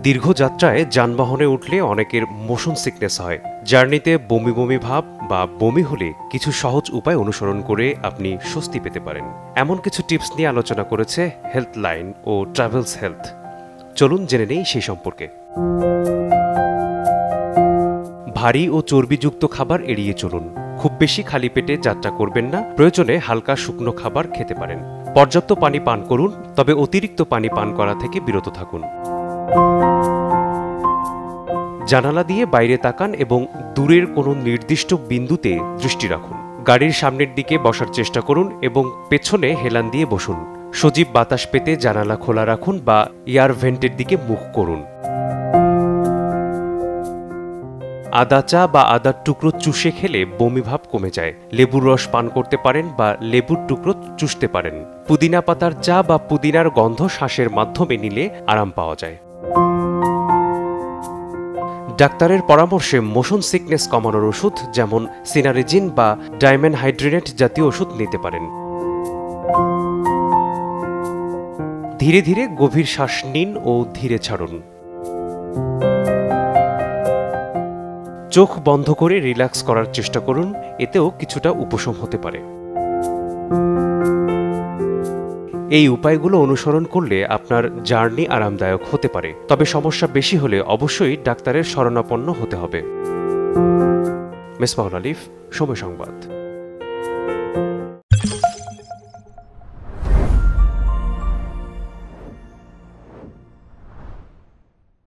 দীর্ঘ যাত্রায় যানবাহনে উঠলে অনেকের মোশন সিকনেস হয়। জার্নিতে বমি বমি ভাব বা বমি হলে কিছু সহজ উপায় অনুসরণ করে আপনি স্বস্তি পেতে পারেন। এমন কিছু টিপস নিয়ে আলোচনা করেছে হেলথলাইন ও ট্রাভেলস হেলথ। চলুন জেনে নেই সেই সম্পর্কে। ভারী ও চর্বিযুক্ত খাবার এড়িয়ে চলুন। খুব বেশি খালি পেটে যাত্রা করবেন না। প্রয়োজনে হালকা শুকনো খাবার খেতে পারেন। পর্যাপ্ত পানি পান করুন, তবে অতিরিক্ত পানি পান করা থেকে বিরত থাকুন। জানালা দিয়ে বাইরে তাকান এবং দূরের কোনো নির্দিষ্ট বিন্দুতে দৃষ্টি রাখুন। গাড়ির সামনের দিকে বসার চেষ্টা করুন এবং পেছনে হেলান দিয়ে বসুন। সজীব বাতাস পেতে জানালা খোলা রাখুন বা এয়ার ভেন্টের দিকে মুখ করুন। আদা চা বা আদার টুকরো চুষে খেলে বমিভাব কমে যায়। লেবুর রস পান করতে পারেন বা লেবুর টুকরো চুষতে পারেন। পুদিনা পাতার চা বা পুদিনার গন্ধ শ্বাসের মাধ্যমে নিলে আরাম পাওয়া যায়। ডাক্তারের পরামর্শে মোশন সিকনেস কমানোর ওষুধ যেমন সিনারেজিন বা ডাইমেনহাইড্রেট জাতীয় ওষুধ নিতে পারেন। ধীরে ধীরে গভীর শ্বাস নিন ও ধীরে ছাড়ুন। চোখ বন্ধ করে রিল্যাক্স করার চেষ্টা করুন, এতেও কিছুটা উপশম হতে পারে। এই উপায়গুলো অনুসরণ করলে আপনার জার্নি আরামদায়ক হতে পারে, তবে সমস্যা বেশি হলে অবশ্যই ডাক্তারের শরণাপন্ন হতে হবে। মেসবাহুল আলিফ, সময় সংবাদ।